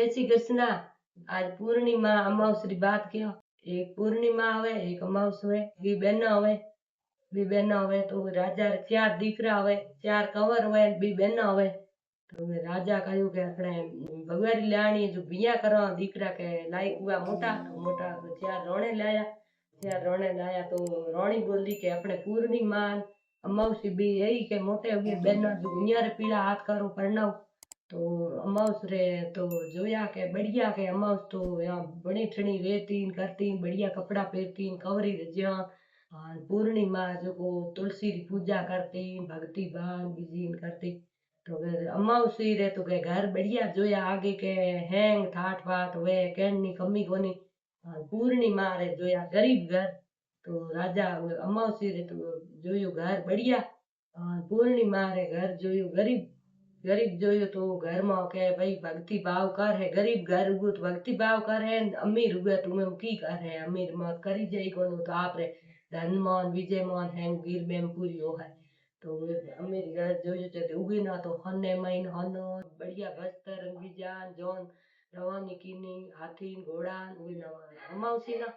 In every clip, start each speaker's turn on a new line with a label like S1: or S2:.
S1: जय श्री कृष्णा। आज पूर्णिमा अमावस री बात क्यों। एक पूर्णिमा आवे एक अमावस हुए बी बहना हुए तो राजा रे 4 दीकरा हुए 4 कंवर हुए बी बहना हुए तो राजा कहू के अपने भगवारी लाणी जो बिया करवा दीकरा के लायक हुआ मोटा तो मोटा तो 4 रोने लाया 4 रोने लाया तो रोणी बोली के अपने पूर्णिमा अमावस भी यही के मोटे हुए बहना जो बिया रे पीला हाथ करो परनाव तो अमावस रे तो जोया के बढ़िया के अमावस तो यहाँ बनी ठणी रहती करती बढ़िया कपड़ा पहनती कवरी रजिया पूर्णिमा जो को तुलसी री पूजा करती भक्ति भान बिजीन करती तो अमावसी रे तो के घर बढ़िया जोया आगे के हैंग ठाठ बाट वे कहनी कमी कोनी पूर्णिमा रे जोया गरीब घर तो राजा अमावसी रे तो जोयो घर बढ़िया पूर्णिमा रे घर जोयो गरीब गरीब जोयो तो घर में के भाई भक्ति भाव कर है गरीब घर उगो तो भक्ति भाव कर है अमीर उगे तुम्हें की कर है अमीर मत करी जाई कोनो तो आप रे धन मान विजय मान है गिर बेम पूरी हो है तो अमीर घर जोयो ते उगी ना तो हन्ने महीन हनो बढ़िया बस्तर रंगी जान जोन रवानी कीनी हाथी घोड़ा उगी ना अमावसी ना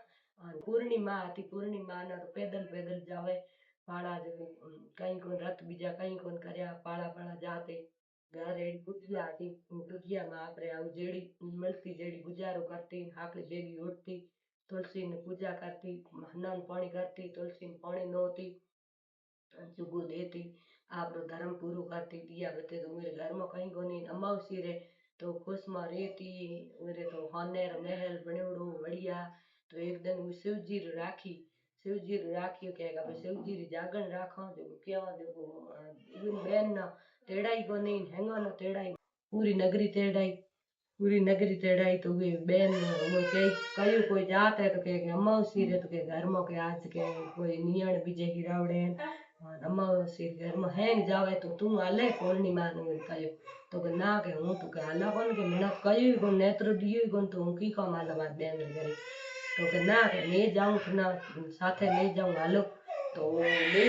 S1: पूर्णिमा आती पूर्णिमा ना तो पैदल पैदल जावे पाड़ा जो कहीं को रथ बीजा कहीं को करया पाड़ा पाड़ा जाते घर एडी गुटिया थी गुटिया में आपरे आउ जेड़ी मिलती जेड़ी गुजारो करती आकड़ी बेगी उठती तुलसी ने पूजा करती स्नान पानी करती तुलसी ने पानी नोती जुगो देती आपरो धर्म पूरो करती दिया बते तो मेरे घर में कहीं कोनी अमावसी रे तो खुश में रहती मेरे तो हनेर महल बनेड़ो बढ़िया तो एक दिन वो शिव जी राखी कहेगा भाई शिव जी जागरण राखो जो क्या देखो बहन ना तेड़ाई को नहीं हैंगा ना तेड़ाई पूरी नगरी तेड़ाई तो वे बहन वो कहीं कोई जात है तो कहे अमावसी रे तो के घर में के आज के कोई नियण बीजे गिरावड़े अमावसी घर में हैंग जावे तो तू हाले पूर्णिमा ने कहो तो के ना के हूँ तो के हाला कौन के मैंने कही को नेत्र दियो कौन तो हूँ की काम हाल बात बहन करे तो के ना के ले जाऊँ तो ना साथे ले जाऊँ हालो तो ले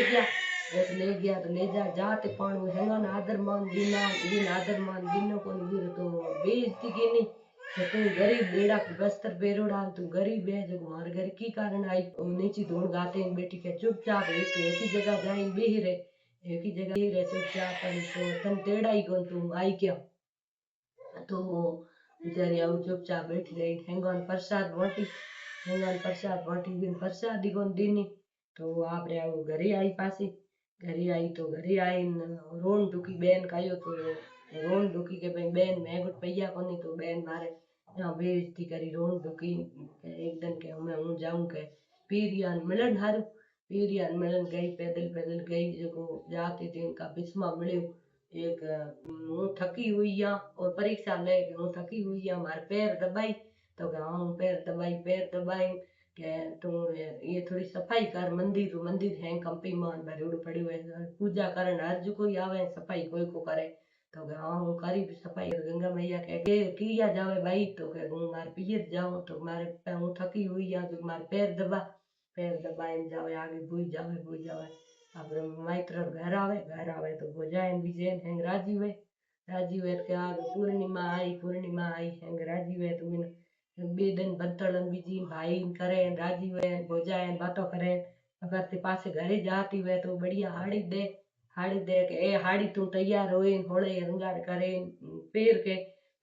S1: गया तो ले जाते पण वो हैंगन आदर मान बिना को तो बेइज्जती की नहीं तो तू गरीब बेड़ा बस्तर बेरोड़ा तू गरीब है जो हमारे घर की कारण आई नीची धूल गाते बेटी के चुपचाप एक ही जगह जाए बेही रे एक ही जगह बेही रे चुपचाप तो तन टेढ़ा ही कौन तू आई क्या तो बेचारी आऊ चुपचाप बैठी रही हैंगन प्रसाद बांटी दिन प्रसाद ही कौन दीनी तो आप रे आऊ घरे आई पासी घरे आई रोन दुखी बेन कायो तो रोन दुखी के भाई बेन मैं कुछ पैया कोनी तो बेन मारे यहाँ बेइज्जती करी रोन दुखी एक दिन के हूँ जाऊँ के पीरियान मिलन गई पैदल गई जो जाती थी उनका बिस्मा मिले एक हूँ थकी हुई या और परीक्षा ले हूँ थकी हुई या हमारे पैर दबाई तो हाँ पैर दबाई के तू ये थोड़ी सफाई कर मंदिर है कंपी मान भरेड़ो पड़ो है पूजा करन हर जो कोई आवे सफाई कोई को करे तो हाँ हूँ करी सफाई गंगा मैया के किया जावे भाई तो के हूँ मारे पियर जाऊँ तो मारे हूँ थकी हुई या जो मारे पैर दबाए जावे आगे बुई जावे अब माइत्र घर आवे तो भोजाएन बीजेन हैंग राजी हुए के आगे पूर्णिमा आई हैंग राजी हुए तो बे दिन बंतड़न बीजी भाई करे राजी हुए भोजाए बातों करे अगर ते पासे घरे जाती हुए तो बढ़िया हाड़ी दे के ए हाड़ी तू तैयार होए होड़े रंगार करे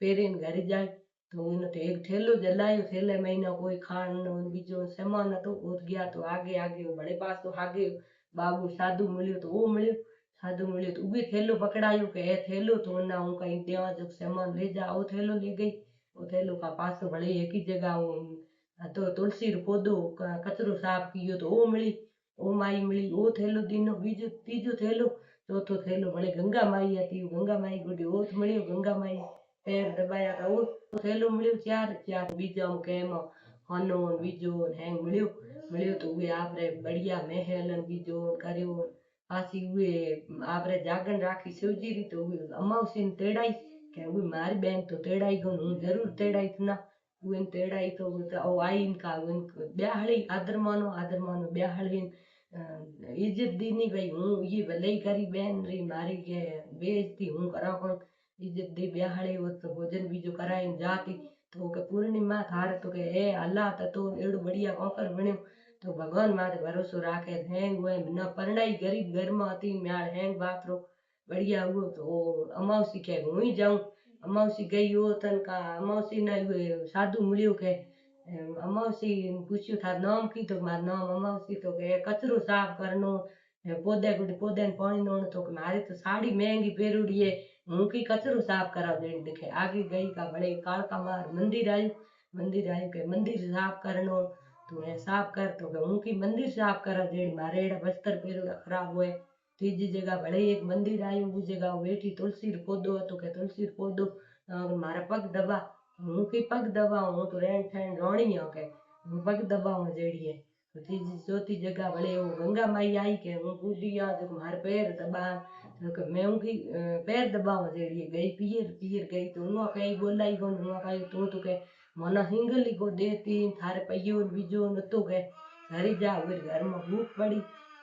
S1: पेरेन घर जाए तो इन ते एक थैलो जलायो थैले में ना कोई खान बीजो सामान तो उठ गया तो आगे बड़े पास तो आगे बाबू साधु मिलियो तो उबी थैलो पकड़ायो के थैलो तो ना हूँ कहीं देवा जो सामान ले जा वो थैलो ले गई वो थैलो का पास भले एक ही जगह तो तुलसी रो पौधो कचरो साफ कियो तो वो माई मिली वो थैलो दीनो बीजो तीजो थैलो चौथो थैलो भले गंगा माई आती गंगा माई गुडी ओथ मिलियो गंगा माई पैर दबाया था वो थैलो मिलियो चार बीजा केम हनो बीजो हैंग मिलियो तो वे आपरे बढ़िया महल बीजो करियो पासी हुए आपरे जागरण राखी शिवजी री तो अमावसी तेड़ाई के वो मारी बहन तो तेड़ाई को हूँ जरूर तेड़ाई ना उन तेड़ाई तो ओ आई इनका ब्याहली आदर मानो ब्याहली इज्जत दीनी भाई हूँ ये भले ही करी बहन री मारी के बेइज्जती हूँ करा कौन इज्जत दी ब्याहड़ी हो तो भोजन बीजो कराई जाती तो के पूर्णिमा थारे तो के ए अल्लाह तो एड़ो बढ़िया कोकर बण्यो तो भगवान मारे भरोसो राखे हैंग हुए न परणाई गरीब घर में थी म्याल हैंग बातरो बढ़िया हुओ तो अमावसी के हुई जाऊं अमावसी गई हो तन का अमावसी न हुए साधु मिलियो के अमावसी पूछ्यो था नाम की तो मार नाम अमावसी तो के कचरो साफ करनो पौधे पौधे पानी नोण तो मारे तो साड़ी महंगी पहरुड़ी है हूँ की कचरो साफ करा देने दिखे आगे गई का बड़े कालका मार मंदिर आयु के मंदिर साफ करनो तो मैं साफ कर तो के हूँ की मंदिर साफ करा देने मारे एड़ा बस्तर पहरुड़ा खराब हुए तीजी जगह भले एक मंदिर आयो वो जगह बैठी तुलसी रो पौधो तो के तुलसी रो पौधो मारा पग दबा हूँ की पग दबा हूँ तो रहन ठहन रोणी हो के हूँ पग दबाव जेड़ी है तो तीजी चौथी जगह भले वो गंगा माई आई के हूँ कूदी आ तो मारे पैर दबा तो के मैं उनकी पैर दबाव जेड़ी है गई पीर गई तो उन्होंने कहीं बोलाई को उन्होंने कहीं तो के मना हिंगली को देती थारे पहियो बीजो न तो के घरी जा फिर घर में भूख पड़ी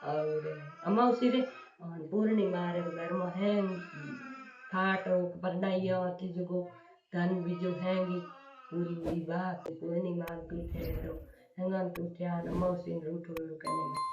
S1: और अमावसी रे और पूर्णिमा रे घर में है खाट परनाइया तीजो को धन बीजो हैंगी पूरी पूरी बात पूर्णिमा तू थे हंगन तू क्या अमावसी रूठो कने